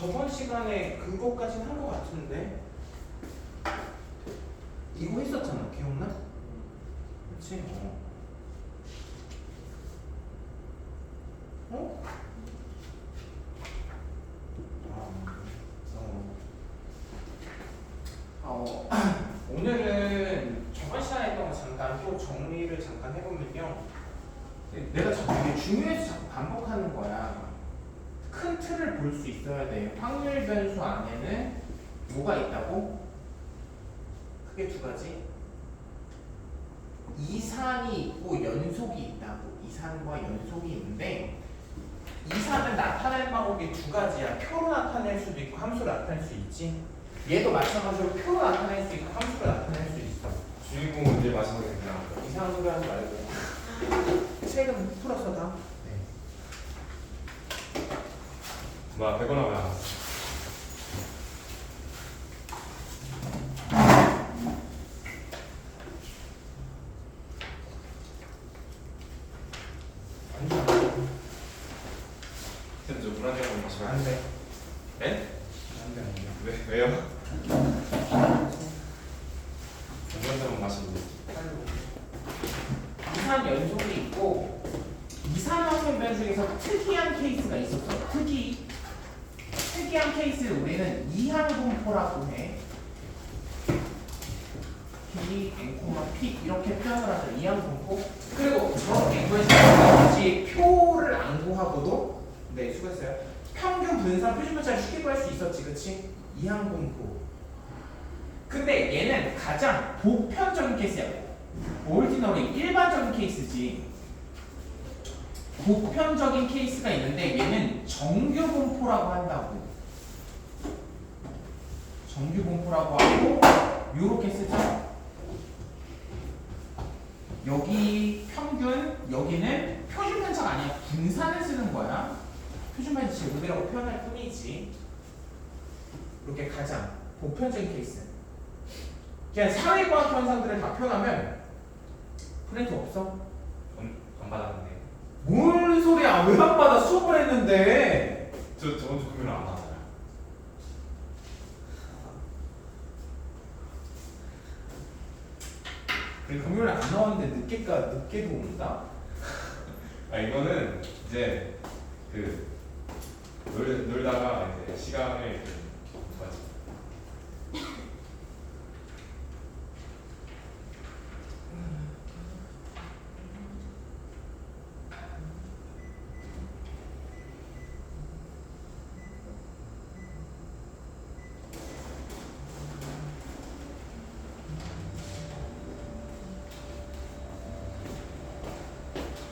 저번 시간에 그거까지는 한 것 같은데 이거 했었잖아. 기억나? 그치? 어? 오늘은 저번 시간에 했던 거 잠깐 또 정리를 잠깐 해보면요. 내가 되게 중요해서 자꾸 반복하는 거야. 큰 틀을 볼 수 있어야 돼. 확률 변수 안에는 뭐가 있다고? 크게 두 가지. 이산이 있고 연속이 있다고. 이산과 연속이 있는데 이산은 나타낼 방법이 두 가지야. 표로 나타낼 수도 있고 함수로 나타낼 수 있지. 얘도 마찬가지로 표로 나타낼 수 있고 함수로 나타낼 수 있어. 주인공 문제 마지막에 그냥 이상한 소리 하지 말고. 책은 풀었어 다? 막 100원 하면 안 저 물한 잔만 마시면 안 돼. 네? 안 돼, 안 돼. 왜요? 물 한 잔만 마시면 되지. 이산 연속이 있고 이산 확률 변수 중에서 특이한 케이스가 있었어. 특이한 케이스를 우리는 이항분포라고 해. P, N, P 이렇게 표현을 하죠. 이항분포. 그리고 저 N번에서 굳이 표를 안 구하고도 네 수고했어요. 평균 분산 표준 분산을 쉽게 구할 수 있었지, 그치? 이항분포. 근데 얘는 가장 보편적인 케이스야. 오리지널이 일반적인 케이스지. 보편적인 케이스가 있는데 얘는 정규분포라고 한다고. 정규분포라고 하고 요렇게 쓰죠. 여기 평균, 여기는 표준 편차가 아니야. 분산을 쓰는 거야. 표준 편차 제곱이라고 표현할 뿐이지. 이렇게 가장 보편적인 케이스. 그냥 사회과학 현상들을 다 표현하면 프린트 없어? 안 받았는데. 뭔 소리야? 왜 안 받아? 수업을 했는데. 저번 주 금요일 안 받았어요. 금요일에 안 나왔는데 늦게도 온다? 아 이거는 이제 그 놀다가 이제 시간을 뭐지?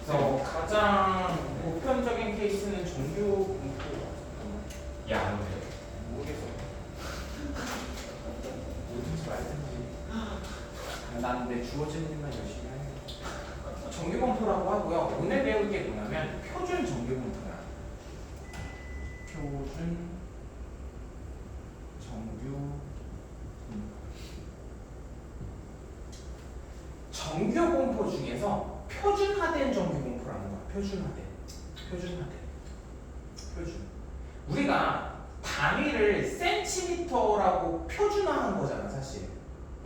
그래서 가장 보편적인 케이스는 정규 분포. 안 오네요. 모르겠어. 뭐든지 말든지. 난 내 주어진 일만 열심히 해. 정규 분포라고 하고요. 오늘 배울 게 뭐냐면 표준 정규 분포야. 표준 정규 분포. 정규 분포 중에서 표준화된 정규 분포라는 거야. 표준. 우리가 단위를 센티미터라고 표준화한 거잖아, 사실.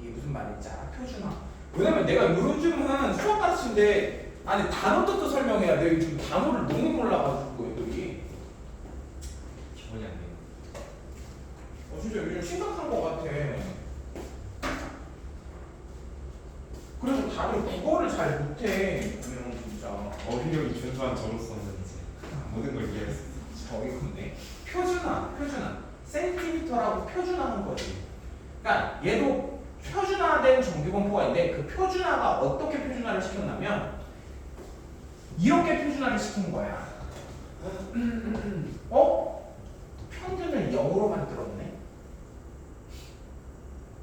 이게 무슨 말인지 알아? 표준화. 왜냐면 내가 요즘은 수학 가르치는데 아니 단어 뜻도 설명해야 돼. 요즘 단어를 너무 몰라가지고 애들이. 기본이 안 돼요. 진짜 요즘 심각한 거 같아. 그래서 다들 국어를 잘 못해. 그러면 진짜. 어휘력이 준수한 저로서는 이제 모든 걸 이해했어요. 어이없네. 표준화. 센티미터라고 표준화한 거지. 그러니까 얘도 표준화된 정규분포가 있는데 그 표준화가 어떻게 표준화를 시켰냐면 이렇게 표준화를 시킨 거야. 평균을 0으로 만들었네.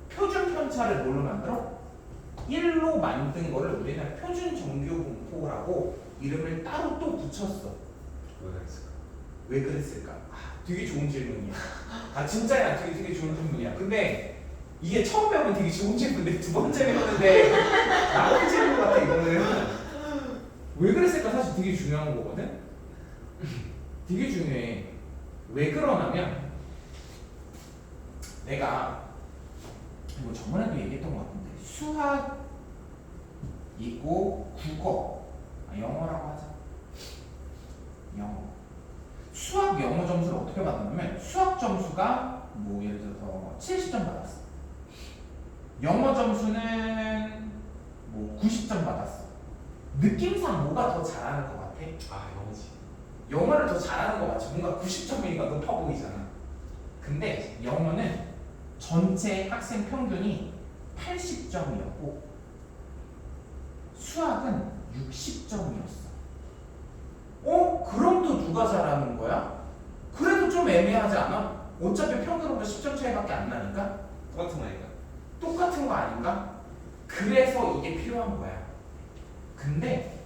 표준 편차를 뭘로 만들어? 1로 만든 거를 우리는 표준 정규분포라고 이름을 따로 또 붙였어. 왜 그랬을까? 왜 그랬을까? 되게 좋은 질문이야. 진짜야. 되게 좋은 질문이야. 근데 이게 처음 배우면 되게 좋은 질문인데 두 번째 배우는데 나쁜 질문 같아 이거는. 왜 그랬을까 사실 되게 중요한 거거든. 되게 중요해. 왜 그러냐면 내가 이거 저번에도 얘기했던 것 같은데 수학 있고 국어 영어라고 하자. 영어 수학 영어 점수를 어떻게 받았냐면 수학 점수가 뭐 예를 들어서 70점 받았어. 영어 점수는 뭐 90점 받았어. 느낌상 뭐가 더 잘하는 것 같아? 아 영어지. 영어를 더 잘하는 것 같지. 뭔가 90점이니까 높아 보이잖아. 근데 영어는 전체 학생 평균이 80점이었고 수학은 60점이었어. 그럼 또 누가 잘하는 거야? 그래도 좀 애매하지 않아? 어차피 평균으로 10점 차이밖에 안 나니까 똑같은 아이가. 똑같은 거 아닌가? 그래서 이게 필요한 거야. 근데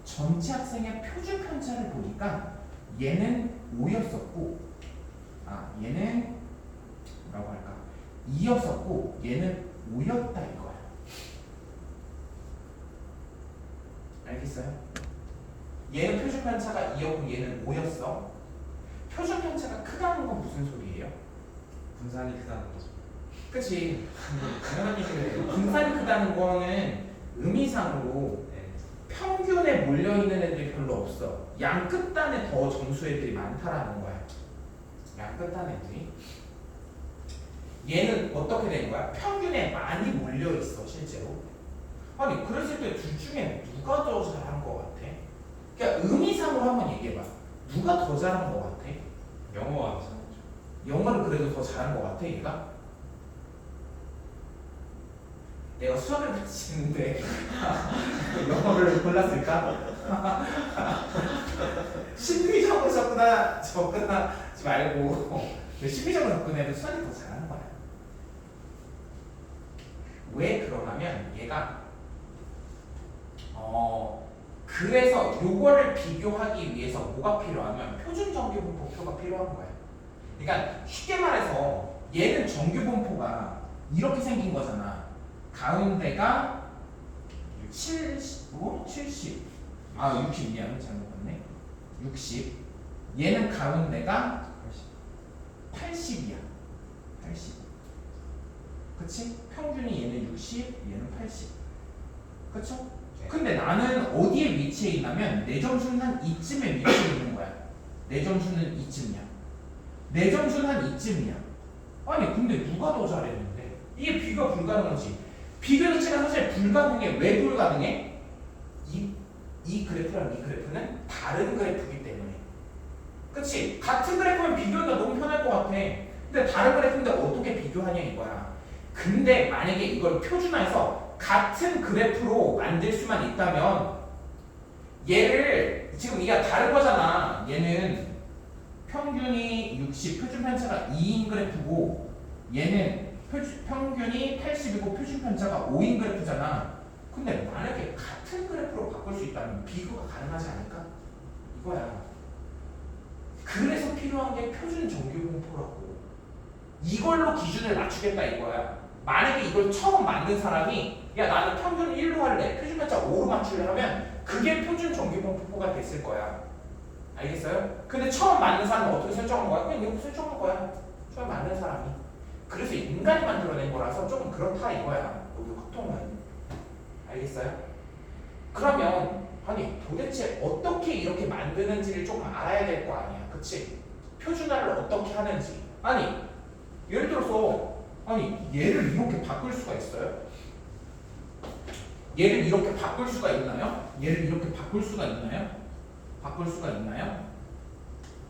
전체 학생의 표준 편차를 보니까 얘는 5였었고 얘는 뭐라고 할까? 2였었고 얘는 5였다 이거야. 알겠어요? 얘는 표준 편차가 2였고 얘는 5였어. 표준 편차가 크다는 건 무슨 소리예요? 분산이 크다는 거죠. 그치? 당연한 얘기를 분산이 크다는 거는 의미상으로 네. 평균에 몰려있는 애들이 별로 없어. 양 끝단에 더 점수 애들이 많다라는 거야. 양 끝단 애들이. 얘는 어떻게 되는 거야? 평균에 많이 몰려있어 실제로. 아니 그랬을 때 둘 중에 누가 더 잘한 것 같아? 그러니까 의미상으로 한번 얘기해봐. 누가 더 잘한 것 같아? 영어와 마찬가지죠. 영어를 그래도 더 잘한 것 같아 얘가? 내가 수학을 같이 치는데 영어를 골랐을까? 심리적으로 접근하지 말고 심리적으로 접근해도 수학이 더 잘하는 거야. 왜 그러냐면 얘가 그래서 요거를 비교하기 위해서 뭐가 필요하면 표준 정규분포표가 필요한 거야. 그러니까 쉽게 말해서 얘는 정규분포가 이렇게 생긴 거잖아. 가운데가 70, 70. 60 미안 잘못 봤네. 60. 얘는 가운데가 80이야. 80. 그치? 평균이 얘는 60, 얘는 80. 그쵸? 네. 근데 나는 어디에 위치해 있냐면 내 점수는 한 이쯤에 위치해 있는 거야. 내 점수는 이쯤이야. 내 점수는 한 이쯤이야. 아니 근데 누가 더 잘했는데? 이게 비교가 불가능하지. 비교 자체가 사실 불가능해. 왜 불가능해? 이 그래프랑 이 그래프는 다른 그래프이기 때문에. 그치? 같은 그래프면 비교하기가 너무 편할 것 같아. 근데 다른 그래프인데 어떻게 비교하냐 이거야. 근데 만약에 이걸 표준화해서 같은 그래프로 만들 수만 있다면 얘를 지금 이게 다른 거잖아. 얘는 평균이 60, 표준 편차가 2인 그래프고 얘는 평균이 80이고 표준 편차가 5인 그래프잖아. 근데 만약에 같은 그래프로 바꿀 수 있다면 비교가 가능하지 않을까? 이거야. 그래서 필요한 게 표준 정규분포라고. 이걸로 기준을 맞추겠다 이거야. 만약에 이걸 처음 만든 사람이 야 나는 평균 1로 할래, 표준 편차 5로 맞출래 하면 그게 표준 정규분포가 됐을 거야. 알겠어요? 근데 처음 만든 사람은 어떻게 설정한 거야? 그냥 이렇게 설정한 거야. 처음 만든 사람이. 그래서 인간이 만들어낸 거라서 조금 그렇다 이거야. 여기 확통은. 알겠어요? 그러면 아니 도대체 어떻게 이렇게 만드는지를 조금 알아야 될 거 아니야. 그치? 표준화를 어떻게 하는지. 아니 예를 들어서 아니 얘를 이렇게 바꿀 수가 있어요? 얘를 이렇게 바꿀 수가 있나요? 얘를 이렇게 바꿀 수가 있나요? 바꿀 수가 있나요?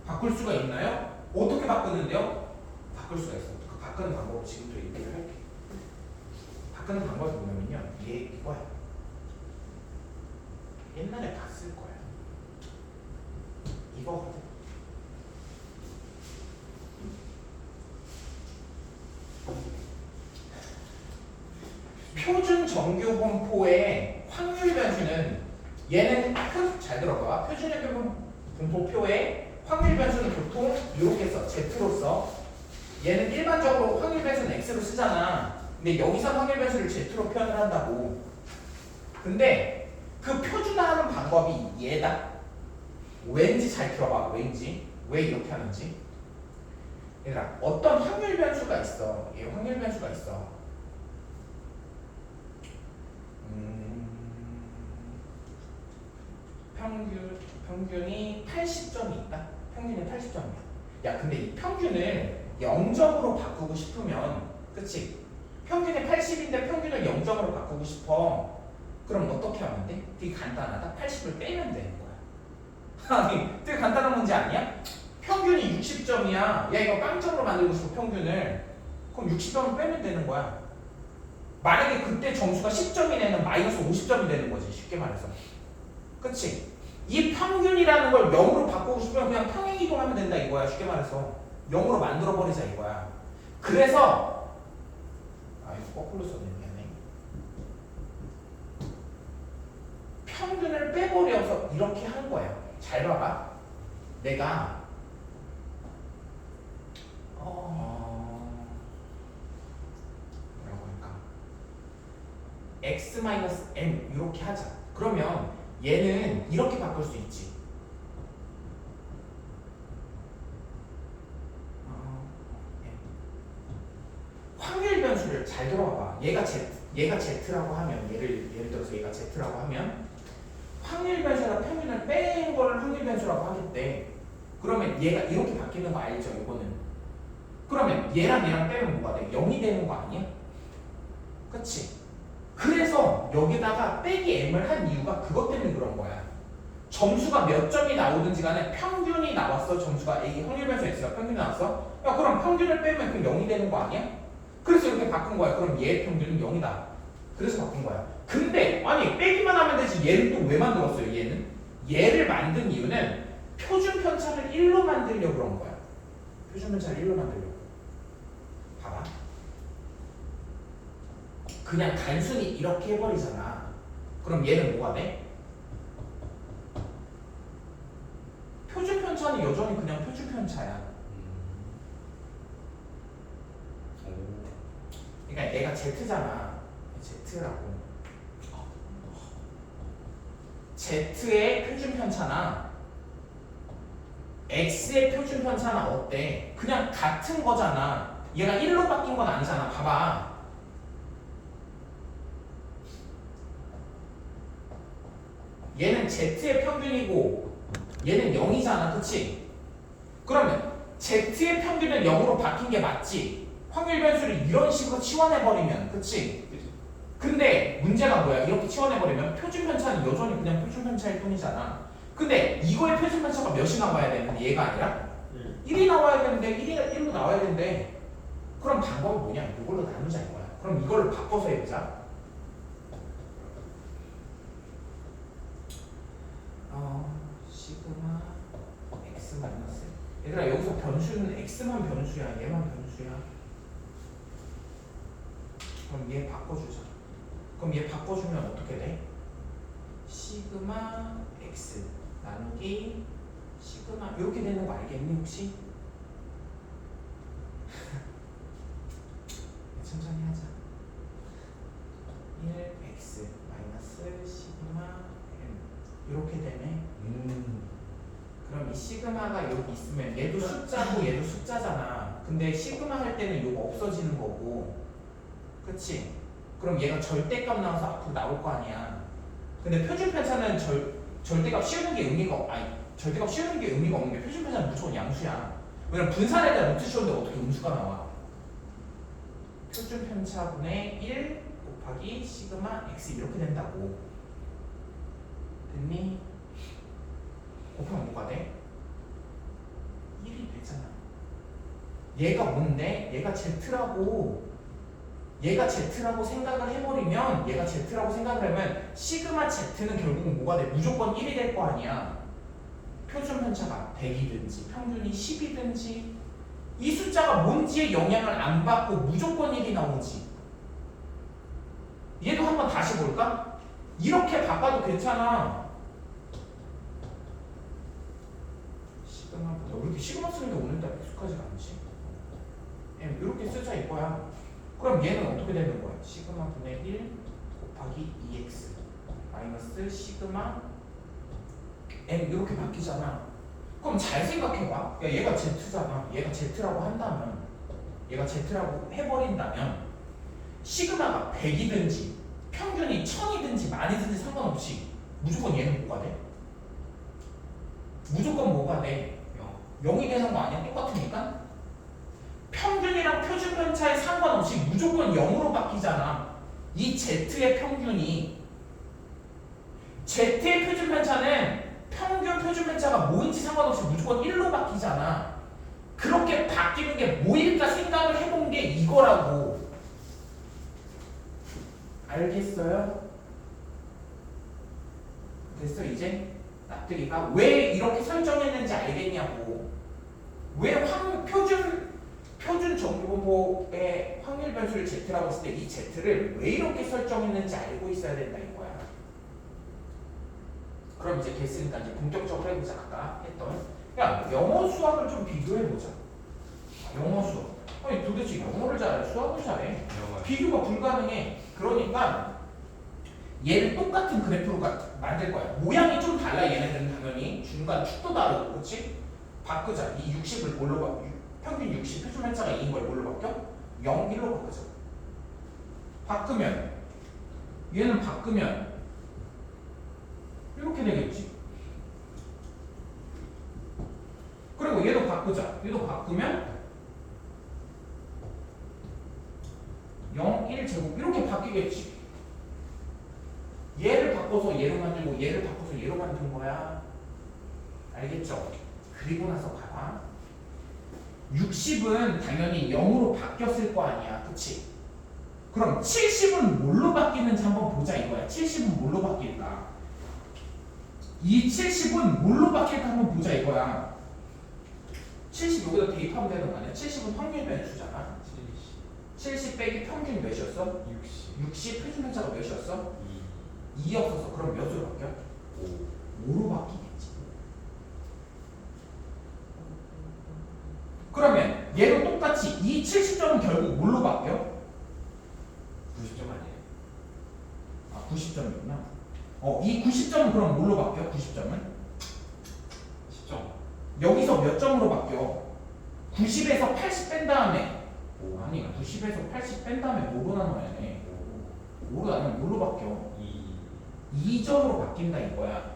바꿀 수가 있나요? 어떻게 바꾸는데요? 바꿀 수가 있어. 그 바꾸는 방법을 지금부터 얘기를 할게. 바꾸는 방법이 뭐냐면요. 얘 이거야. 옛날에 봤을 거야. 이거거든. 표준 정규 분포의 확률 변수는 얘는 잘 들어봐. 표준 정규 분포표의 확률 변수는 보통 이렇게 써. Z로 써. 얘는 일반적으로 확률 변수는 X로 쓰잖아. 근데 여기서 확률 변수를 Z로 표현을 한다고. 근데 그 표준화하는 방법이 얘다. 왠지 잘 들어봐. 왠지. 왜 이렇게 하는지. 얘들아 어떤 확률 변수가 있어. 얘 확률 변수가 있어. 평균이 80점이 있다. 평균이 80점이야. 야 근데 이 평균을 0점으로 바꾸고 싶으면 그치? 평균이 80인데 평균을 0점으로 바꾸고 싶어. 그럼 어떻게 하면 돼? 되게 간단하다. 80을 빼면 되는 거야. 아니 되게 간단한 문제 아니야? 평균이 60점이야. 야 이거 빵점으로 만들고 싶어 평균을. 그럼 60점을 빼면 되는 거야. 만약에 그때 점수가 10점이 되면 마이너스 50점이 되는 거지. 쉽게 말해서. 그치? 이 평균이라는 걸 0으로 바꾸고 싶으면 그냥 평행 이동하면 된다 이거야. 쉽게 말해서 0으로 만들어 버리자 이거야. 그래서 이거 거꾸로 썼네. 미안해. 평균을 빼버려서 이렇게 한 거야. 잘 봐봐. 내가 뭐라고 할까? x-m 이렇게 하자. 그러면 얘는 이렇게 바꿀 수 있지. 확률 변수를 잘 들어봐봐. 얘가 z라고 하면 예를 들어서 얘가 z라고 하면 확률 변수가 평균을 뺀 걸 확률 변수라고 하겠대. 그러면 얘가 이렇게 바뀌는 거 알죠? 이거는. 그러면 얘랑 빼면 뭐가 돼? 0이 되는 거 아니야? 그치? 그래서 여기다가 빼기 m을 한 이유가 그것 때문에 그런 거야. 점수가 몇 점이 나오든지 간에 평균이 나왔어. 점수가 A 확률 변수가 있어. 평균이 나왔어. 야 그럼 평균을 빼면 그 0이 되는 거 아니야? 그래서 이렇게 바꾼 거야. 그럼 얘의 평균은 0이다. 그래서 바꾼 거야. 근데 아니 빼기만 하면 되지. 얘를 또 왜 만들었어요? 얘를 만든 이유는 표준 편차를 1로 만들려고 그런 거야. 표준 편차를 1로 만들려고. 봐봐. 그냥 단순히 이렇게 해버리잖아. 그럼 얘는 뭐가 돼? 표준 편차는 여전히 그냥 표준 편차야. 그러니까 얘가 z잖아. z라고. z의 표준 편차나 x의 표준 편차는 어때? 그냥 같은 거잖아. 얘가 1로 바뀐 건 아니잖아. 봐봐. 얘는 z의 평균이고 얘는 0이잖아. 그치? 그러면 z의 평균은 0으로 바뀐 게 맞지? 확률 변수를 이런 식으로 치환해버리면 그치? 근데 문제가 뭐야? 이렇게 치환해버리면 표준 편차는 여전히 그냥 표준 편차일 뿐이잖아. 근데 이거의 표준 편차가 몇이 나와야 되는데 얘가 아니라 1이 나와야 되는데 1로 나와야 되는데 그럼 방법이 뭐냐? 이걸로 나누자 이거야. 그럼 이걸로 바꿔서 해보자. 시그마 x 마이너스 얘들아 여기서 변수는 x만 변수야. 얘만 변수야. 그럼 얘 바꿔주자. 그럼 얘 바꿔주면 어떻게 돼? 시그마 x 나누기 시그마 이렇게 되는 거 알겠니 혹시? 천천히 하자. 1x 마이너스 시그마 m 이렇게 되네. 그럼 이 시그마가 여기 있으면 얘도 숫자고 얘도 숫자잖아. 근데 시그마 할 때는 이거 없어지는 거고 그치? 그럼 얘가 절대값 나와서 앞으로 나올 거 아니야. 근데 표준 편차는 절대값 씌우는 게 의미가 절대값 씌우는 게 의미가 없는 게 표준 편차는 무조건 양수야. 왜냐면 분산에다 루트 씌우는데 어떻게 음수가 나와? 표준 편차분의 1 곱하기 시그마 x 이렇게 된다고. 됐니? 곱하면 뭐가 돼? 1이 되잖아. 얘가 뭔데? 얘가 z라고 생각을 해버리면 얘가 z라고 생각을 하면 시그마 z는 결국은 뭐가 돼? 무조건 1이 될 거 아니야. 표준 편차가 100이든지 평균이 10이든지 이 숫자가 뭔지에 영향을 안 받고 무조건 1이 나오지. 얘도 한번 다시 볼까? 이렇게 바꿔도 괜찮아. 시그마보다 왜 이렇게 시그마 쓰는데 오늘따라 익숙하지가 않지? 이렇게 쓰자 이거야. 그럼 얘는 어떻게 되는 거야? 시그마 분의 1 곱하기 2x 마이너스 시그마 m 이렇게 바뀌잖아. 그럼 잘 생각해봐. 야, 얘가 Z잖아. 얘가 Z라고 한다면, 얘가 Z라고 해버린다면, 시그마가 100이든지, 평균이 1000이든지, 만이든지 상관없이, 무조건 얘는 뭐가 돼? 무조건 뭐가 돼? 0이 되는 거 아니야? 똑같으니까? 평균이랑 표준 편차에 상관없이 무조건 0으로 바뀌잖아. 이 Z의 평균이. Z의 표준 편차는 평균 표준 편차가 뭐인지 상관없이 무조건 1로 바뀌잖아. 그렇게 바뀌는 게 뭐일까 생각을 해본 게 이거라고. 알겠어요? 됐어 이제? 납득이가 왜 이렇게 설정했는지 알겠냐고. 왜 표준 정규분포의 확률 변수를 Z라고 했을 때 이 Z를 왜 이렇게 설정했는지 알고 있어야 된다 이거야. 그럼 이제 됐으니까 이제 본격적으로 해보자. 아까 했던 야 영어 수학을 좀 비교해보자. 영어 수학. 아니 도대체 영어를 잘해 수학을 잘해? 비교가 불가능해. 그러니까 얘를 똑같은 그래프로 만들 거야. 모양이 좀 달라 얘네들은 당연히. 중간 축도 다르고 그렇지? 바꾸자. 이 60을 뭘로 바꿔? 평균 60 표준 편차가 2인 걸 뭘로 바뀌어? 0, 1로 바꾸자. 바꾸면 얘는 바꾸면 이렇게 되겠지. 그리고 얘도 바꾸자. 얘도 바꾸면 0, 1 제곱 이렇게 바뀌겠지. 얘를 바꿔서 얘로 만들고 얘를 바꿔서 얘로 만든 거야. 알겠죠? 그리고 나서 봐봐. 60은 당연히 0으로 바뀌었을 거 아니야. 그치? 그럼 70은 뭘로 바뀌는지 한번 보자 이거야. 70은 뭘로 바뀔까? 이 70은 뭘로 바뀔까 한번 보자 이거야. 70 여기다 대입하면 되는 거 아니야? 70은 확률 변수잖아. 70 빼기 평균이 몇이었어? 60 표준 편차가 몇이었어? 2였었어. 그럼 몇으로 바뀌어? 5로 바뀌겠지. 그러면 얘도 똑같이 이 70점은 결국 뭘로 바뀌어? 90점 아니에요? 아 90점이구나. 이 90점은 그럼 뭘로 바뀌어? 90점은? 10점. 여기서 몇 점으로 바뀌어? 90에서 80 뺀 다음에 아니 90에서 80 뺀 다음에 뭐로 나눠야 돼? 5로 나누면 뭘로 바뀌어? 2점으로 바뀐다 이거야.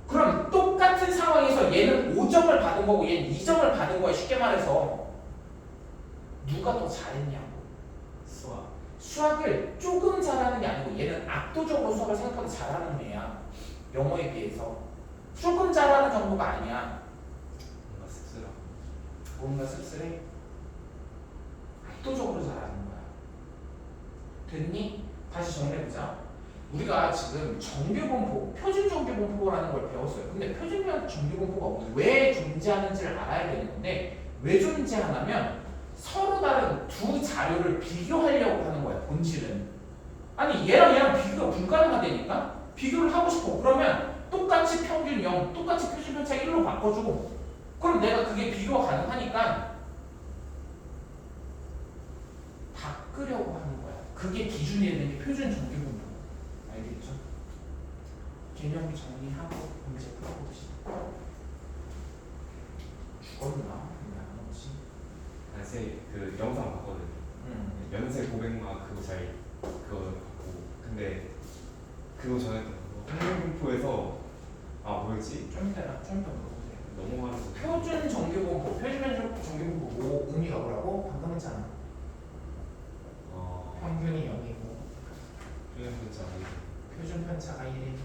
그럼 똑같은 상황에서 얘는 5점을 받은 거고 얘는 2점을 받은 거야. 쉽게 말해서 누가 더 잘했냐고. 수학을 조금 잘하는 게 아니고 얘는 압도적으로 수학을 생각보다 잘하는 애야. 영어에 비해서 조금 잘하는 정도가 아니야. 뭔가 씁쓸하. 뭔가 씁쓸해? 압도적으로 잘하는 거야. 됐니? 다시 정리해보자. 우리가 지금 정규분포, 표준 정규분포라는 걸 배웠어요. 근데 표준 정규분포가 왜 존재하는지를 알아야 되는 건데 왜 존재하냐면 서로 다른 두 자료를 비교하려고 하는 거야. 본질은. 아니 얘랑 얘랑 비교가 불가능하다니까? 비교를 하고 싶어. 그러면 똑같이 평균 0, 똑같이 표준 편차 1로 바꿔주고 그럼 내가 그게 비교가 가능하니까 바꾸려고 하는 거야. 그게 기준이 되는 게 표준 정규분포. 알겠죠? 개념 정리하고 문제 풀어봅시다. 죽었나? 쌤, 그 영상 봤거든요. 연세 고백막 그거 봤고 근데 그거 전에 확률분포에서 뭐였지? 좀 이따 물어보세요. 넘어가면서 표준 정규분포, 표준 정규분포 뭐 의미가 뭐라고? 방금 했잖아. 평균이 0이고 표준 편차가 1이고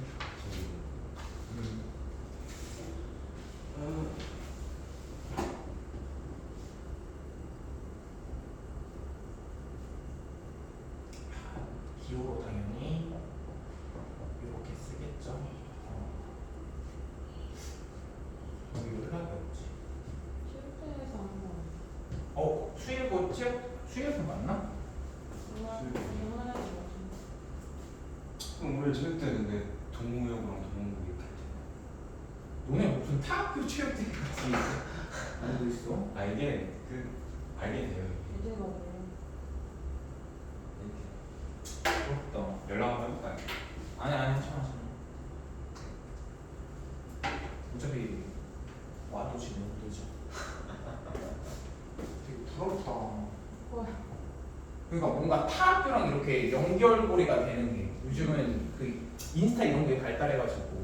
기호로 당연히 이렇게 쓰겠죠. 여기 연락이 없지. 실패해서 한번 수일고 맞나? 영화를 그럼 우리 체육 때 근데 동무형이랑 동문부 이렇게 너네 무슨 타학교 체육대회 같이 알고 있어? 알게 돼요. 이제 먹어요. 부럽다. 연락 한번 해볼까요? 아니 괜찮아. 어차피 와도지 면도죠. 되게 부럽다. 그러니까 뭔가 타 학교랑 이렇게 연결고리가 되는 게 요즘은 그 인스타 이런 게 발달해가지고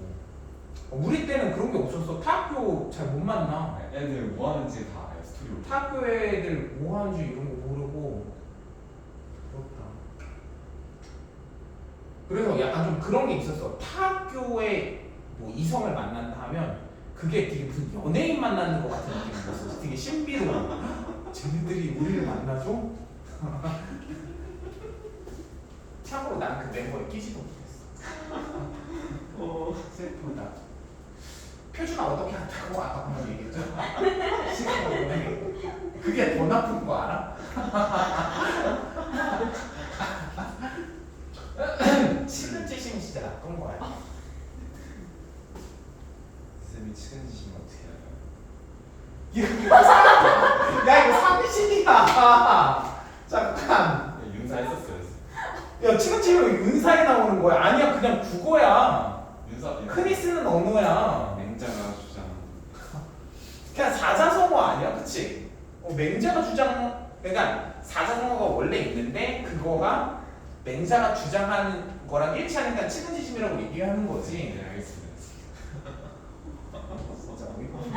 우리 때는 그런 게 없었어. 타 학교 잘 못 만나. 애들 뭐 하는지 다 알아요. 스토리로. 타 학교 애들 뭐 하는지 이런 거 모르고 부럽다. 그래서 약간 좀 그런 게 있었어. 타 학교에 뭐 이성을 만난다 하면 그게 되게 무슨 연예인 만나는 것 같은 느낌이었어. 되게 신비로워. 쟤네들이 우리를 만나줘? 참고로 난 그 멤버에 끼지도 못했어. 슬프다. 표준아 어떻게 한다고 아까 방금 얘기했죠? 시간을 그게 더 나쁜 거 알아? 치근찌심이 진짜 나쁜 거야. 쌤이 친해지시면 어떻게 해요? 야 이거 상신이야. 잠깐. 네, 윤사 했었어요. 야 치근찌심이 윤사에 나오는 거야. 아니야 그냥 국어야. 윤사 흔히 쓰는 언어야. 맹자가 주장. 그냥 사자성어 아니야, 그치? 맹자가 주장, 그러니까 사자성어가 원래 있는데 그거가 맹자가 주장하는 거랑 일치하니까 치근지심이라고 얘기하는 거지. 네 알겠습니다. 진짜 어이가 없네.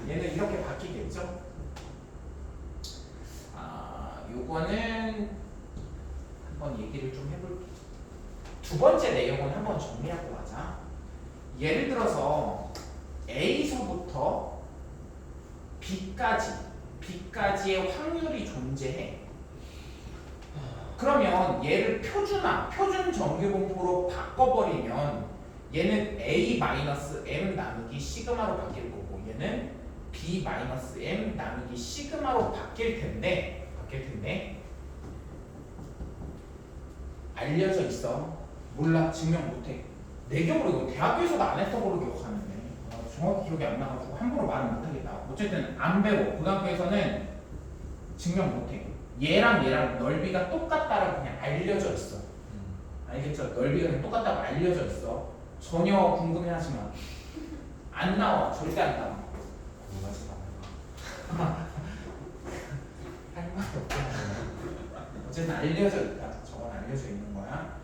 얘는 이렇게 바뀌겠죠? 요거는 한번 얘기를 좀 해볼게. 두 번째 내용은 한번 정리하고 가자. 예를 들어서 A서부터 B까지의 확률이 존재해. 그러면 얘를 표준 정규분포로 바꿔버리면 얘는 A-M 나누기 시그마로 바뀔 거고 얘는 B-M 나누기 시그마로 바뀔 텐데 알려져 있어. 몰라. 증명 못해. 내 경우로 이거 대학교에서도 안 했던 걸로 기억하는데 정확히 기억이 안 나가지고 함부로 말은 못하겠다. 어쨌든 안 배워. 고등학교에서는 증명 못해. 얘랑 넓이가 똑같다라고 그냥 알려져 있어. 알겠죠? 넓이가 그냥 똑같다고 알려져 있어. 전혀 궁금해하지 마. 안 나와. 절대 안 나와. 궁금하지 않아요. 할 말이 없잖아. 어쨌든 알려져 있다. 저건 알려져 있는 거야.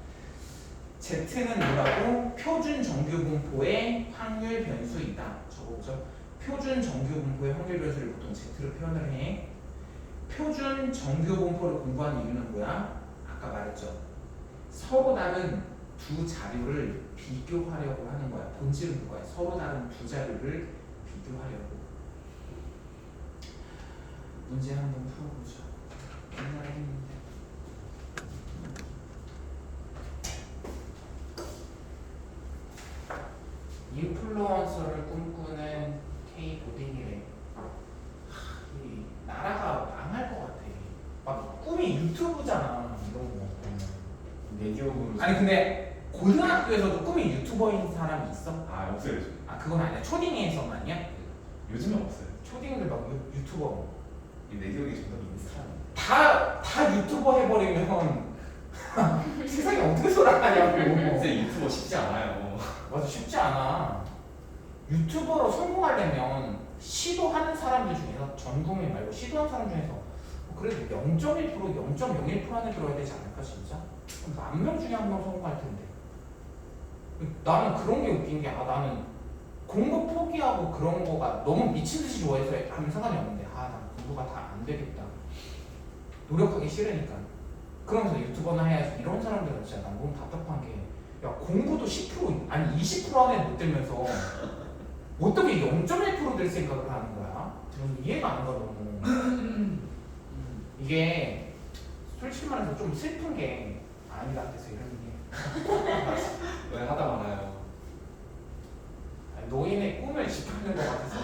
Z는 뭐라고? 표준 정규분포의 확률 변수이다. 저거죠. 표준 정규분포의 확률 변수를 보통 Z로 표현을 해. 표준 정규분포를 공부하는 이유는 뭐야? 아까 말했죠. 서로 다른 두 자료를 비교하려고 하는 거야. 본질은 그거야. 서로 다른 두 자료를 비교하려고. 문제 한번 풀어보죠. 옛날에 했는데. 인플루언서를 꿈꾸는 K 고딩이래. 이 나라가 망할 것 같아. 막 꿈이 유튜브잖아. 이런 거. 네디오로. 아니 근데 고등학교에서도 꿈이 유튜버인 사람이 있어? 아 없어요 요즘. 아 그건 아니야. 초딩에서만이야? 요즘은 없어요. 초딩들 막 유튜버. 이 네디오기 정답 인스타. 다 유튜버 해버리면 세상이 어떻게 돌아가냐고. 근데 유튜버 쉽지 않아요. 맞아 쉽지 않아. 유튜버로 성공하려면 시도하는 사람들 중에서 전 국민 말고 시도하는 사람 중에서 그래도 0.1%, 0.01% 안에 들어야 되지 않을까 진짜? 10,000명 중에 한 명 성공할 텐데. 나는 그런 게 웃긴 게 나는 공부 포기하고 그런 거가 너무 미친 듯이 좋아해서 하면 상관이 없는데 나 공부가 다 안 되겠다. 노력하기 싫으니까. 그러면서 유튜버나 해야지. 이런 사람들은 진짜 난 너무 답답한 게 야 공부도 10% 아니 20% 안에 못 들면서 어떻게 0.1% 될 생각을 하는 거야? 저는 이해가 안 가 너무. 이게 솔직히 말해서 좀 슬픈 게 아니다 그래서 이런 게 왜 하다 말아요. 노인의 꿈을 지키는 것 같아서.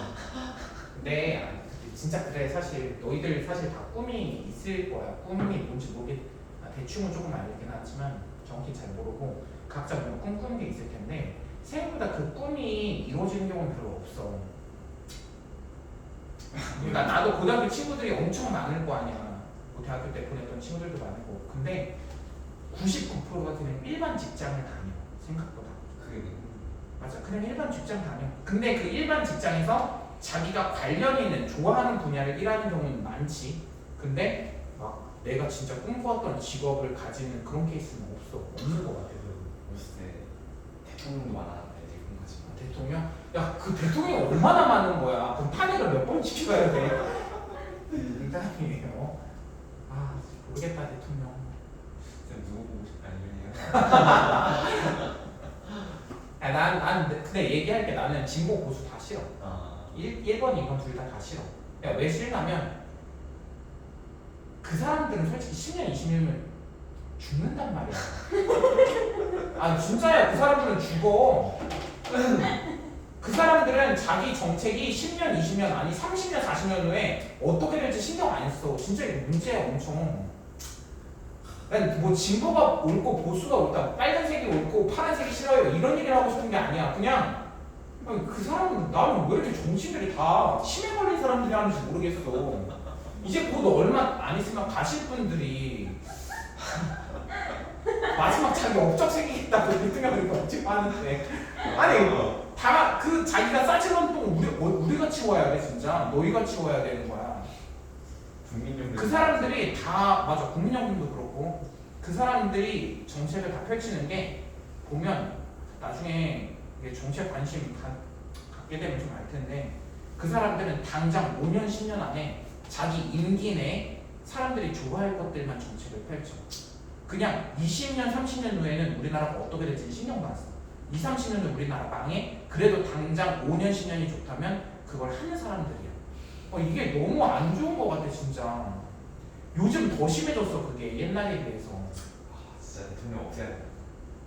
근데 진짜 그래. 사실 너희들 사실 다 꿈이 있을 거야. 꿈이 뭔지 모르겠. 대충은 조금 알긴 하지만 정확히 잘 모르고 각자 뭔가 꿈꾸는 게 있을 텐데 생각보다 그 꿈이 이루어지는 경우는 별로 없어. 그러니까 나도 고등학교 친구들이 엄청 많을 거 아니야. 뭐 대학교 때 보냈던 친구들도 많고. 근데 99%가 그냥 일반 직장을 다녀. 생각보다. 그게 맞아. 그냥 일반 직장 다녀. 근데 그 일반 직장에서 자기가 관련 있는 좋아하는 분야를 일하는 경우는 많지. 근데 막 내가 진짜 꿈꿔왔던 직업을 가지는 그런 케이스는 없는 것 같아. 어렸을 때 대통령도 많았는데 지금 거지. 대통령? 야, 그 대통령이 얼마나 많은 거야? 그럼 탄핵을 몇 번 지켜야 돼? 농담이에요. 아, 모르겠다 대통령. 쌤 누구 보고 싶다 이러네요. 난 근데 얘기할게. 나는 진보 보수 다 싫어. 아 1번, 2번 둘 다 싫어. 야, 왜 싫냐면 그 사람들은 솔직히 10년, 20년이면 죽는단 말이야. 아 진짜야. 그 사람들은 죽어. 그 사람들은 자기 정책이 10년, 20년 아니 30년, 40년 후에 어떻게 될지 신경 안 써. 진짜 이거 문제야 엄청. 난 뭐 진보가 옳고 보수가 옳다, 빨간색이 옳고 파란색이 싫어요 이런 얘기를 하고 싶은 게 아니야. 그냥 그 사람은 나는 왜 이렇게 정신들이 다 치매 걸린 사람들이 하는지 모르겠어. 이제 곧 얼마 안 있으면 가실 분들이 마지막 자기 업적 생기겠다고 대통령이 걱정 하는데 아니 다 그 자기가 싸지는 똥 우리가 치워야 돼. 진짜 너희가 치워야 되는 거야. 국민연금 그 사람들이 다 맞아. 국민연금도 그렇고 그 사람들이 정책을 다 펼치는 게 보면 나중에 이게 정책 관심 갖게 되면 좀 알 텐데 그 사람들은 당장 5년 10년 안에 자기 임기 내에 사람들이 좋아할 것들만 정책을 펼쳐. 그냥 20년 30년 후에는 우리나라가 어떻게 될지 신경도 안 써. 20, 30년 후 우리나라 망해? 그래도 당장 5년 10년이 좋다면 그걸 하는 사람들이야. 이게 너무 안 좋은 것 같아 진짜. 요즘 더 심해졌어 그게 옛날에 비해서. 아 진짜 대통령 없애야 돼.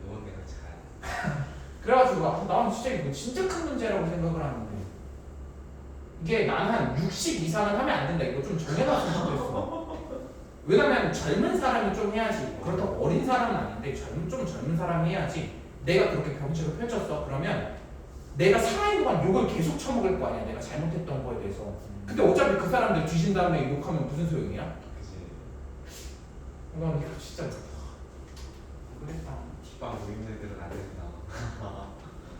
이번 내가 잘. 그래가지고 나는 진짜 이거 진짜 큰 문제라고 생각을 하는데 이게 난 한 60 이상은 하면 안 된다 이거 좀 정해놨으면 좋겠어. 왜냐면 젊은 사람이 좀 해야지. 그렇다고 어린 사람은 아닌데 좀 젊은 사람이 해야지. 내가 그렇게 정책을 펼쳤어 그러면 내가 살아있는 동안 욕을 계속 처먹을 거 아니야. 내가 잘못했던 거에 대해서. 근데 어차피 그 사람들 뒤진 다음에 욕하면 무슨 소용이야? 그지. 난 이거 진짜 모르겠다. 뒷방 노인네들은 안 되구나.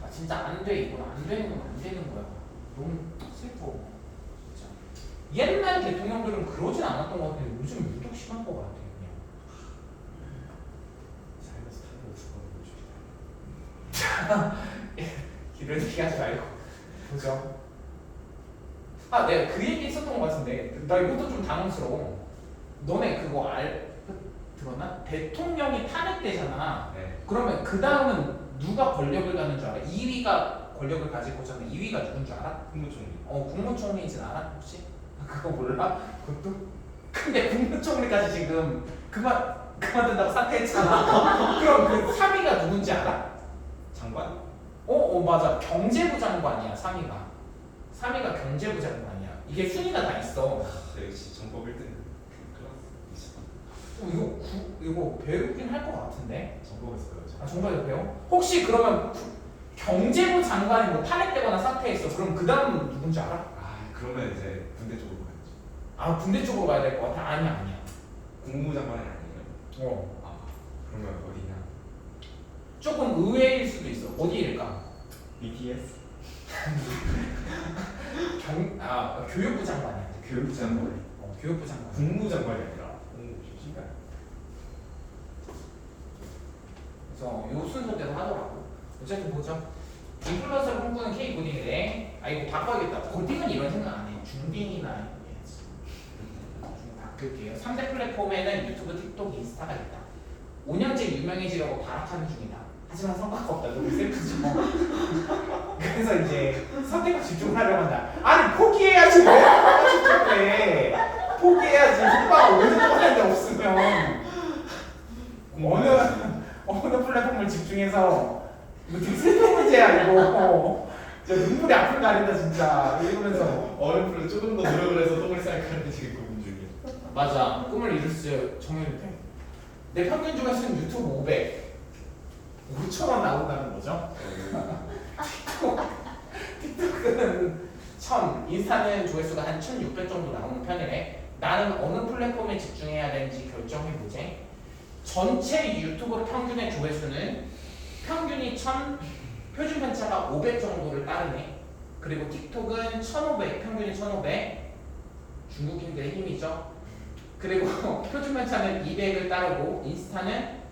아 진짜 안 돼. 이건 안 되는 건 안 되는 거야. 너무 슬퍼. 진짜. 옛날 대통령들은 그러진 않았던 것 같은데 요즘 유독 심한 것 같아. 그냥. 살면서 타고 죽어는 거지. 이런 얘기 하지 말고. 보죠. 아, 내가 그 얘기 했었던 것 같은데 나 이것도 좀 당황스러워. 너네 그거 들었나? 대통령이 탄핵되잖아. 네. 그러면 그 다음은 누가 권력을 갖는 줄 알아? 2위가 권력을 가질 거잖아. 2위가 누군 줄 알아? 국무총리. 국무총리이진 알아 혹시? 그거 몰라? 그것도? 근데 국무총리까지 지금 그만둔다고 사퇴했잖아. 그럼 그 3위가 누군지 알아? 장관? 맞아. 경제부 장관이야 3위가. 3위가 경제부 장관이야. 이게 순위가 다 있어. 역시 정법 1등. 클래스. 이거 배우긴 할 것 같은데. 정법에서 배우죠. 아 정말 배워? 혹시 그러면 경제부 장관이 뭐 탄핵되거나 사퇴했어. 그럼 그 다음 누군지 알아? 아 그러면 이제 군대 쪽으로 가야죠. 아 군대 쪽으로 가야 될 것 같아. 아니야. 국무부 장관이 아니에요? 아 그러면 어디냐? 조금 의외일 수도 있어. 어디일까? BTS? 교육부 장관이야. 교육부 장관. 교육부 장관. 국무 장관이 아니라 국무 출신가? 그래서 요 순서대로 하더라고. 어쨌든 보죠. 인플루언서를 꿈꾸는 K 고딩이래. 이거 바꿔야겠다. 고딩은 이런 생각 안 해. 중딩이나 해야지. 나중에 바꿀게요. 3대 플랫폼에는 유튜브, 틱톡, 인스타가 있다. 5년째 유명해지려고 발악하는 중이다. 하지만 성과가 없다. 너무 슬프죠. 그래서 이제 선택과 집중을 하려고 한다. 아니 포기해야지. 왜 성과가 집중해? 포기해야지. 성과가 5년 동안 했는데 없으면 어느 플랫폼을 집중해서 이거 되게 슬픈 문제야 이거. 진짜 눈물이 앞을 가린다 진짜. 이러면서 어느 플랫 조금 더 노력을 해서 똥을 쌀까는데 지금 고민 중이야. 맞아. 꿈을 이룰 수 정해도 돼. 내 평균 조회수는 유튜브 500 5,000원 나온다는 거죠. 틱톡은 1000, 인스타는 조회수가 한 1600 정도 나오는 편이래. 나는 어느 플랫폼에 집중해야 되는지 결정해보지. 전체 유튜브 평균의 조회수는 평균이 1000, 표준 편차가 500 정도를 따르네. 그리고 틱톡은 1500, 평균이 1500. 중국인들의 힘이죠. 그리고 표준 편차는 200을 따르고 인스타는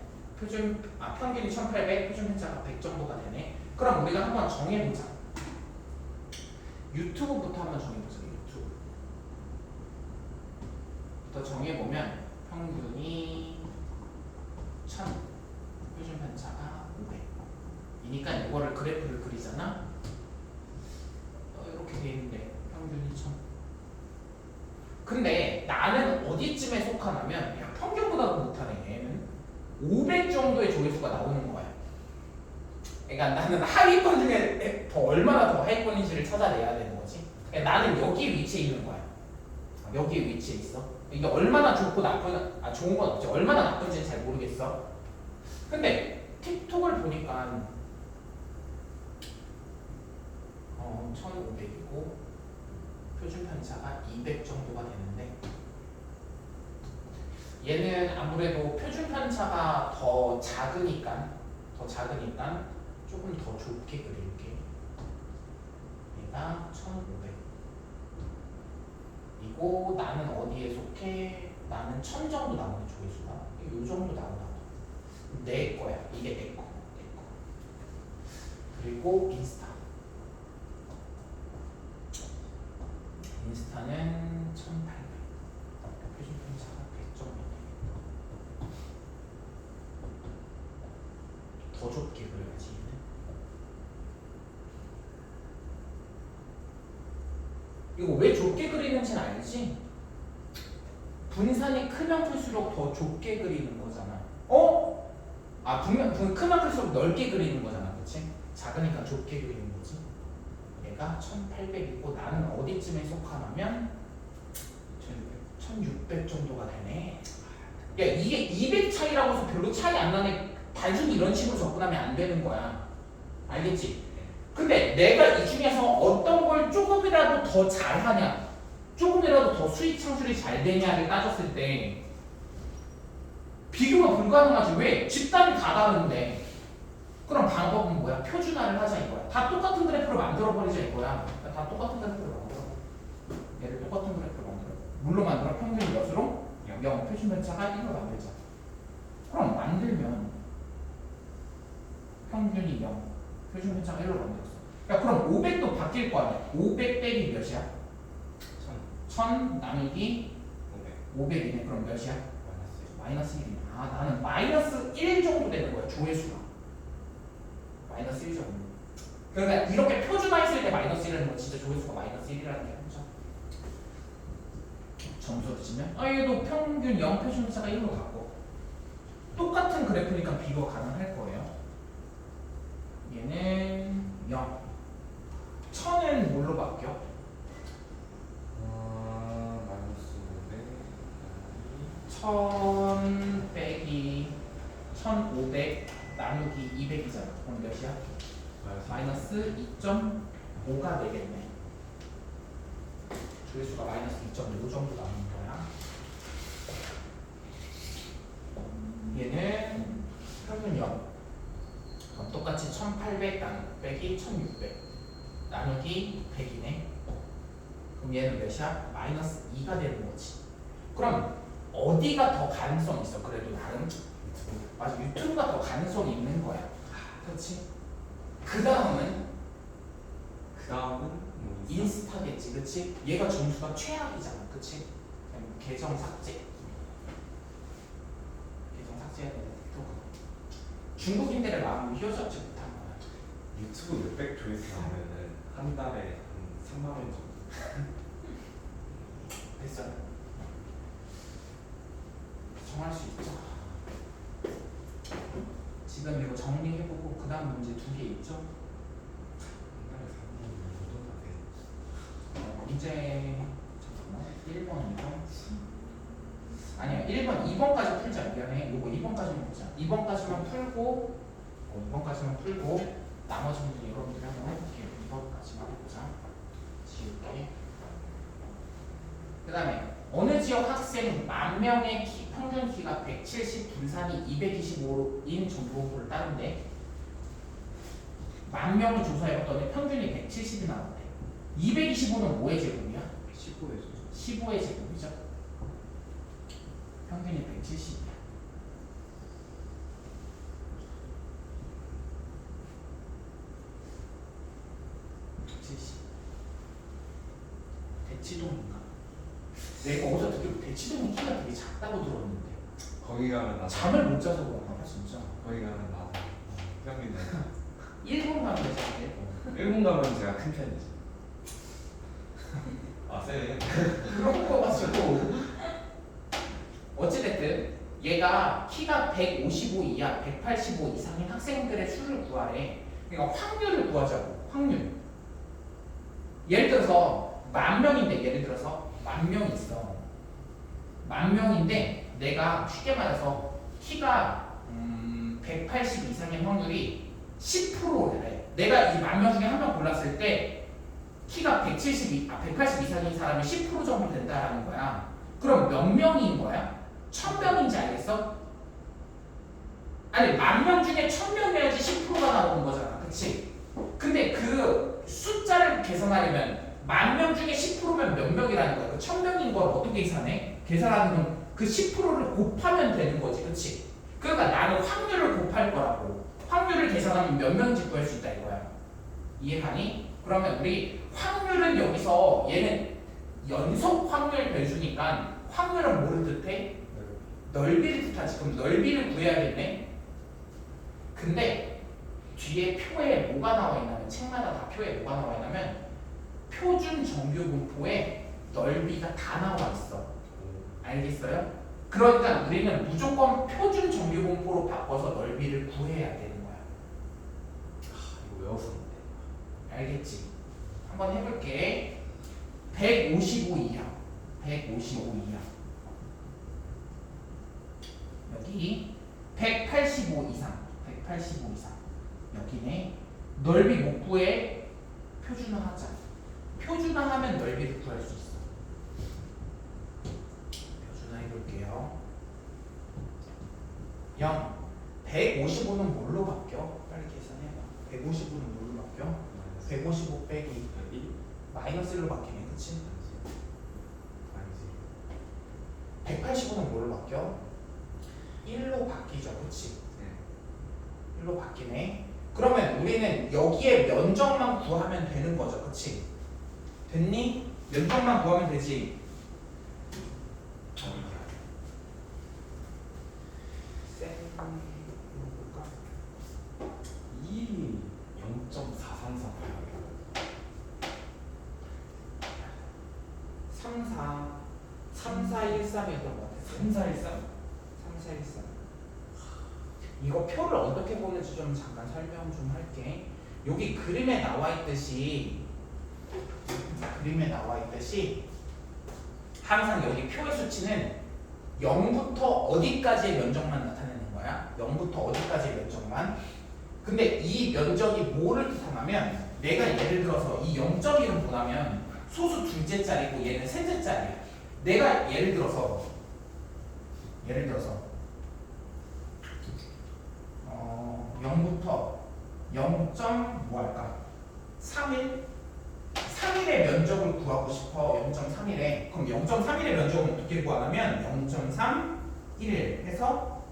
평균이 1800, 표준 편차가 100 정도가 되네. 그럼 우리가 한번 정해보자. 유튜브부터 한번 정해보자. 유튜브부터 정해보면 평균이 1000, 표준 편차가 500 이니까 이거를 그래프를 그리잖아. 이렇게 돼 있는데 평균이 1000. 근데 나는 어디쯤에 속하냐면 야, 평균보다도 못하네. 얘는 500 정도의 조회수가 나오는 거야. 그러니까 나는 하위권 중에 얼마나 더 하위권인지를 찾아내야 되는 거지. 그러니까 나는 여기 위치에 있는 거야. 여기 위치에 있어. 이게 얼마나 좋고 좋은 건 없지. 얼마나 나쁜지는 잘 모르겠어. 근데 틱톡을 보니까 1500이고 표준 편차가 200 정도가 되는데 얘는 아무래도 표준 편차가 더 작으니까 조금 더 좁게 그릴게. 얘가 1500 이고 나는 어디에 속해? 나는 1000 정도 나오네. 조회수가 요 정도 나오나. 내 거야. 이게 내 거. 그리고 인스타는 1800. 표준 편차가 100 정도. 더 좁게 그려야지. 이거 왜 좁게 그리는지는 알지? 분산이 크면 클수록 더 좁게 그리는 거잖아. 크면 클수록 넓게 그리는 거잖아. 그치? 작으니까 좁게 그리는 거지. 얘가 1800이고 나는 어디쯤에 속하냐면 1600 정도가 되네. 야, 이게 200 차이라고 해서 별로 차이 안 나네. 단순히 이런 식으로 접근하면 안 되는 거야. 알겠지? 근데 내가 이 중에서 어떤 걸 조금이라도 더 잘하냐, 조금이라도 더 수익 창출이 잘 되냐를 따졌을 때 비교가 불가능하지. 왜? 집단이 다 다른데. 그럼 방법은 뭐야? 표준화를 하자 이거야. 다 똑같은 그래프를 만들어버리자 이거야. 다 똑같은 그래프를 만들어. 얘를 똑같은 그래프를 만들어. 물로 만들어. 평균 몇으로? 0. 표준 편차가 1로 만들자. 그럼 만들면 평균이 0. 표준 편차가 1로 만들었어. 야, 그럼 500도 바뀔 거 아니야. 500 빼기 몇이야? 1000 나누기 500이네. 그럼 몇이야? 마이너스 1이네. 나는 마이너스 1 정도 되는 거야. 조회수가. 마이너스 1 정도. 그러니까 이렇게 표준화했을 때 마이너스 1이라는 건 진짜 조회수가 마이너스 1이라는 게 아니죠. 점수를 치면 얘도 평균 0 표준 편차가 1로 갔고 똑같은 그래프니까 비교가 가능할 거예요. 얘는 0. 1000은 뭘로 바뀌어? 마이너스 1000 빼기 1500 나누기 200이잖아. 그럼 몇이야? 마이너스 2.5가 되겠네. 조회수가 마이너스 2.5 정도 나오는 거야. 얘는 평균 0. 그럼 똑같이 1800 빼기 1600 나누기 100이네. 그럼 얘는 몇이야? 마이너스 2가 되는 거지. 그럼 어디가 더 가능성이 있어? 그래도 나름 맞아, 유튜브가 더 가능성이 있는 거야. 그렇지? 그 다음은 인스타겠지. 그치? 얘가 점수가 최악이잖아. 그치? 계정 삭제해야 되는 중국인들의 마음을 휘어잡지 못한 거야. 유튜브 몇백 조회수 나오면은 한 달에 한 3만 원 정도. 됐어요. 정할 수 있죠. 지금 이거 정리해보고 그 다음 문제 2개 있죠? 문제 잠깐만 1번 2번 아니야 1번 2번까지 풀자. 미안해. 요거 2번까지만 보자. 2번까지만 풀고 나머지 문제 여러분들이 한번 해볼게요. 2번까지만 해보자. 지울게. 그 다음에 어느 지역 학생 10,000명의 평균 키가 170, 분산이 225인 정보를 따른데 만 명을 조사해봤더니 평균이 170이 나왔대. 225는 뭐의 제곱이야? 15에서 15의 제곱이죠. 평균이 170이야. 170. 대치동인가? 내가 어디서 듣기로 대치동이 키가 되게 작다고 들었는데 거기 가면 나 잠을 못 자서 그런가 봐 진짜. 거기 가면 나 평균 일본 가면 되잖아. 일본 가면 제가 큰 편이지. 아 쎄. 그런 거 가지고 어찌됐든 얘가 키가 155 이하 185 이상인 학생들의 수를 구하래. 그러니까 확률을 구하자고. 확률. 예를 들어서 만 명인데 예를 들어서 만 명 있어. 만 명인데 내가 쉽게 말해서 키가 180 이상의 확률이 10%래. 내가 이 만 명 중에 한 명 골랐을 때 키가 180 이상인 사람이 10% 정도 된다라는 거야. 그럼 몇 명인 거야? 1000명인지 알겠어? 아니 만 명 중에 1000명이어야지 10%가 나오는 거잖아. 그치? 근데 그 숫자를 계산하려면 만 명 중에 10%면 몇 명이라는 거야. 그 1000명인 걸 어떻게 계산해? 계산하는 건 그 10%를 곱하면 되는 거지. 그치? 그러니까 나는 확률을 곱할 거라고. 확률을 계산하면 몇 명인지 구할 수 있다 이거야. 이해가니? 그러면 우리 확률은 여기서 얘는 연속 확률 변수니까 확률은 뭐를 뜻해? 넓이를 뜻하지. 그럼 넓이를 구해야겠네. 근데 뒤에 표에 뭐가 나와 있냐면 책마다 다 표에 뭐가 나와 있냐면 표준 정규 분포에 넓이가 다 나와 있어. 알겠어요? 그러니까 우리는 무조건 표준 정규 분포로 바꿔서 넓이를 구해야 되는 거야. 이거 외웠었는데. 알겠지? 한번 해볼게. 155 이하 155 이하 여기 185 이상 185 이상 여기네. 넓이 못 구해. 표준화하자. 표준화하면 넓이를 구할 수 있어. 표준화해 볼게요. 0 155는 뭘로 바뀌어? 빨리 계산해봐. 155는 뭘로 바뀌어? 155 빼기 마이너스로 바뀌네. 그치? 185는 뭘로 바뀌어? 1로 바뀌죠. 그치? 1로 바뀌네. 그러면 우리는 여기에 면적만 구하면 되는 거죠. 그치? 됐니? 면적만 구하면 되지. 이 0.433. 3413이었던 것 같아. 3413. 이거 표를 어떻게 보는지 좀 잠깐 설명 좀 할게. 여기 그림에 나와 있듯이 항상 여기 표의 수치는 0부터 어디까지의 면적만 나타내는 거야. 0부터 어디까지의 면적만. 근데 이 면적이 뭐를 뜻하냐면 내가 예를 들어서 이 0.1은 뭐냐면 소수 둘째 자리고 얘는 셋째 자리야. 내가 예를 들어서 0부터 0. 뭐 할까? 3일의 면적을 구하고 싶어. 0.31에. 그럼 0.31의 면적은 어떻게 구하냐면 0.31 해서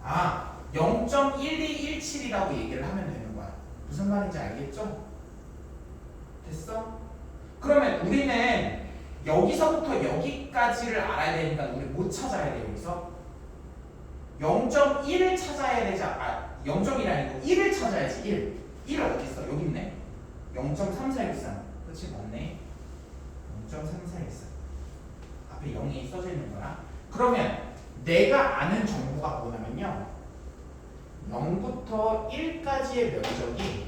0.1217이라고 얘기를 하면 되는 거야. 무슨 말인지 알겠죠? 됐어? 그러면 우리는 여기서부터 여기까지를 알아야 되니까 우리 뭐 찾아야 돼 여기서? 0.1을 찾아야 되지. 0.1이 아니고 1을 찾아야지. 1 어디 있어? 여기 있네. 0.3413. 그렇지? 맞네. 0.3413. 앞에 0이 써져 있는 거야. 그러면 내가 아는 정보가 뭐냐면요. 0부터 1까지의 면적이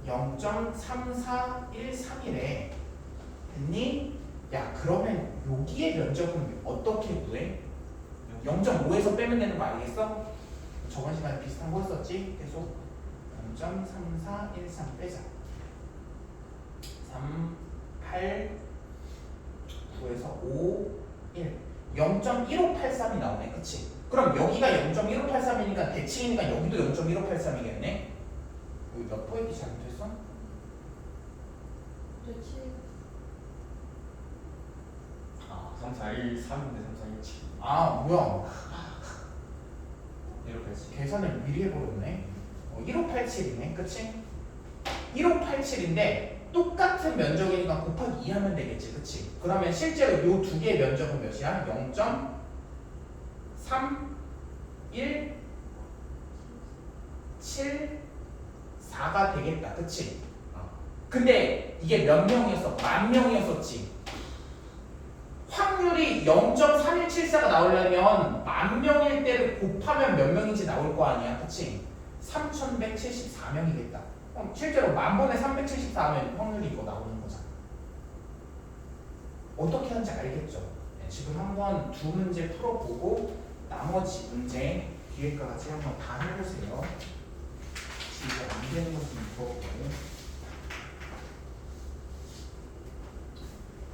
0.3413이래. 됐니? 야, 그러면 여기의 면적은 어떻게 구해? 0.5에서 빼면 되는 거 알겠어? 저번 시간에 비슷한 거 했었지? 계속 0.3413 빼자. 3, 8, 9에서 5, 1 0.1583이 나오네. 그치? 그럼 여기가 0.1583이니까 대칭이니까 여기도 0.1583이겠네? 여기 몇 포인트 써있기 잘못했어? 저 7. 아 3, 4, 1, 3인데 3, 4, 1, 7 아 뭐야 이렇게 했지. 계산을 미리 해버렸네 1587이네 그치? 1587인데 똑같은 면적이니까 곱하기 2 하면 되겠지 그치? 그러면 실제로 요 두 개의 면적은 몇이야? 0.3 1 7 4가 되겠다 그치? 근데 이게 몇 명이었어? 10,000명이었었지 확률이 0.3174가 나오려면 10,000명일 때를 곱하면 몇 명인지 나올 거 아니야 그치? 3,174명이겠다 실제로 10,000번에 374 하면 확률이 이거 나오는 거잖아 어떻게 하는지 알겠죠? 네, 지금 한번 두 문제 풀어보고 나머지 문제 뒤에까지 한번 다 해보세요 진짜 안 되는 것은 물어보고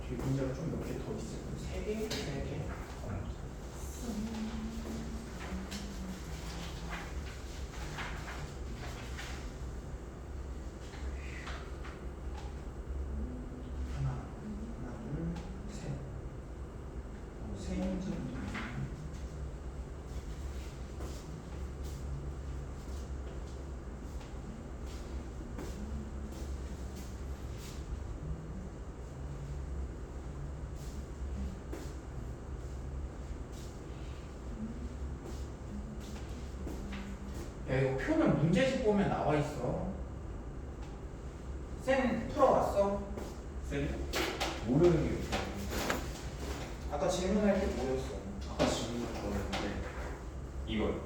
뒤에 문제가 좀 몇 개 더 있을 거예요 3개? 4개? 하나, 둘, 셋. 세 문제 정도 있네. 야 이거 표는 문제집 보면 나와 있어. 쌤 풀어왔어? 쌤? 모르는 게 있어. 아까 질문할 때 뭐였어? 아까 질문을 들었는데 이걸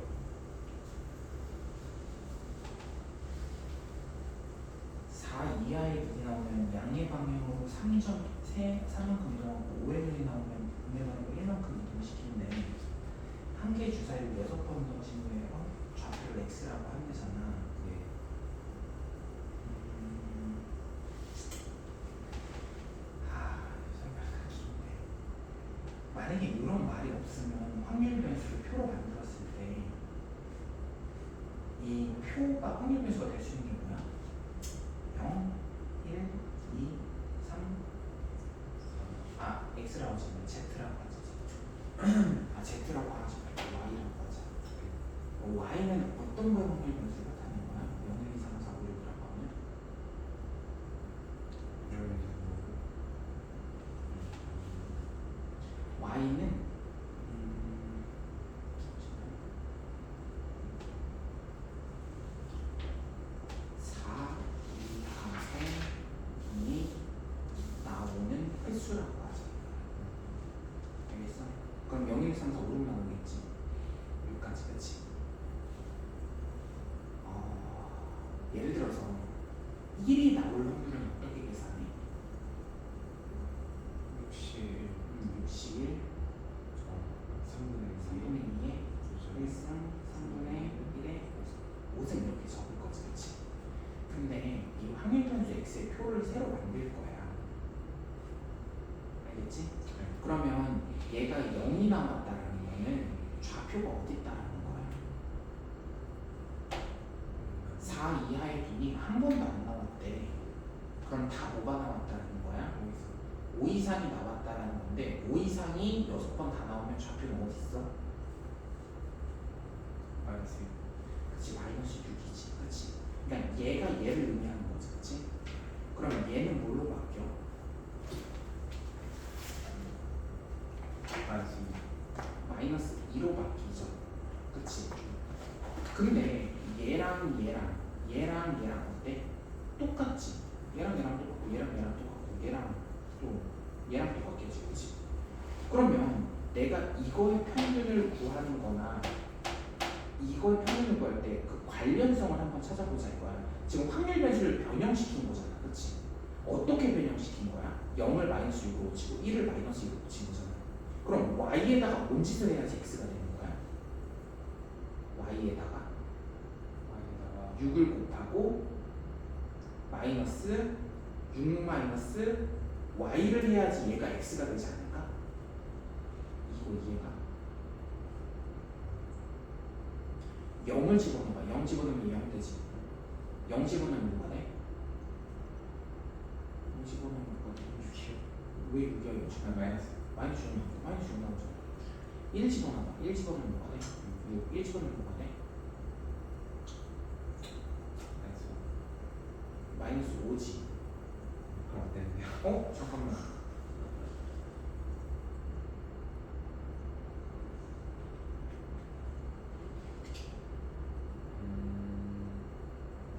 4 이하의 문이 나오면 양의 방향으로 3만큼 이동하고 5의 문이 나오면 분의 방향으로 1만큼 이동시키는데 한 개의 주사위를 6번 넣으신 거예요. 좌표를 x라고 하면 되잖아. 네. 설명하기 긴데 만약에 이런 말이 없으면 확률 변수를 표로 만들었을 때 이 표가 확률 변수가 될 수 있는 게 뭐야? 0, 1, 2, 3 x라고 하지 마 z라고 하지 z라고 하지 말고 y라고 하자 y는 어떤 거의 확률 변수를 나타내는 거야? 0, 1, 2, 3, 4, 5, 6이라고 하면 y는 4 이하에 나오는 횟수라고 하자. 알겠어? 그럼 0, 1, 2, 3, 4, 5, 6 나오겠지. 여기까지 그치? 예를 들어서 1이 나올 확률은 어떻게 계산해? 60 61 3분의 2에 1승 3분의 1에 5승 이렇게 적을 거지 그치? 근데 이 확률 변수 x의 표를 새로 만들 거야 알겠지? 그러면 얘가 0이 나왔다라는 거는 좌표가 어디 있다라는 거야 4 이하의 분이 한 번도 안 나왔대 그럼 다 뭐가 나왔다는 거야? 5 이상이 나왔다라는 건데 5 이상이 6번 다 나오면 좌표는 어디 있어? 마이너스 그치 마이너스 6이지 그치 그러니까 얘가 얘를 의미하는 거지 그치 그러면 얘는 뭘로 바뀌어? 마이너스 2로 바뀌죠 그치 근데 얘랑 어때? 똑같지 얘랑 똑같고 얘랑 똑같고 얘랑 똑같겠지 그치 그러면 내가 이거의 평균을 구하는 거나 이거의 평균을 구할 때 그 관련성을 한번 찾아보자 이거야 지금 확률 변수를 변형시킨 거잖아 그치 어떻게 변형시킨 거야? 0을 마이너스 6으로 고치고 1을 마이너스 2로 고친 거잖아 그럼 y에다가 뭔 짓을 해야지 x가 되는 거야? y에다가 6을 곱하고 마이너스 6 마이너스 y를 해야지 얘가 x가 되지 않을까? 이거 이해가? 0을 집어넣어봐 0 집어넣으면 0 되지 0 집어넣으면 뭐가 돼? 0 집어넣으면 뭐가 돼? 6이요. 왜 6이야? 6이야? 마이너스. 마이너스 6 나오죠. 마이너스 6 나오죠. 1 집어넣어봐. 1 집어넣으면 뭐가 돼? 6. 1 집어넣으면 뭐가 돼? 마이너스 5지. 그럼 안 되는데요. 어? 잠깐만.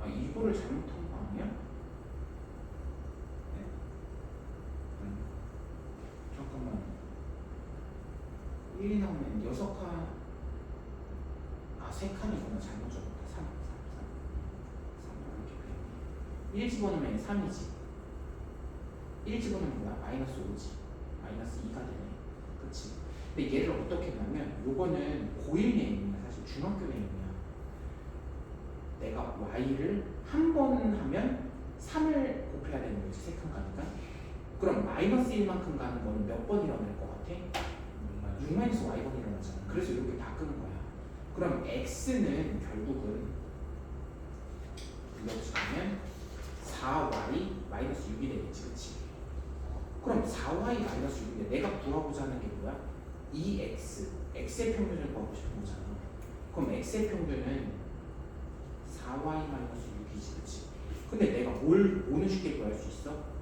아, 이거를 잘못한 거 아니야? 네. 잠깐만. 1이 나오면 6칸. 아, 3칸이구나. 잘못 적었다. 3 이렇게 빼. 1 집어넣으면 3이지. 1 집어넣으면 뭐야? 마이너스 5지. 마이너스 2가 되네. 그치? 근데 얘를 어떻게 했냐면, 요거는 고1 내용이야. 사실 중학교 내용이야. 내가 y를 한 번 하면 3을 곱해야 되는 거지. 3칸 가니까. 그럼 마이너스 1만큼 가는 거는 몇 번 일어날 것 같아? 6-y번 일어나잖아. 그래서 이렇게 바꾸는 거야. 그럼 x는 결국은 불러주면 4y 마이너스 6이 되겠지. 그치? 그럼 4y 마이너스 6인데 내가 구하고자 하는 게 뭐야? 2x. x의 평균을 구하고 싶은 거잖아. 그럼 x의 평균은 4y 마이너스 6이지. 그치? 근데 내가 뭐는 쉽게 구할 수 있어?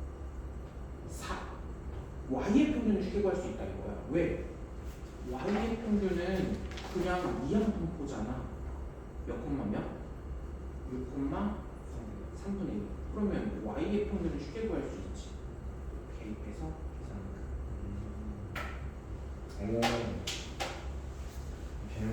y의 평균을 쉽게 구할 수 있다 이거야. 왜? y의 평균은 그냥 이항분포잖아. 몇 콤마면? 6,3분의 1. 그러면 y의 평균을 쉽게 구할 수 있지. 대입해서 계산하는 오. 개념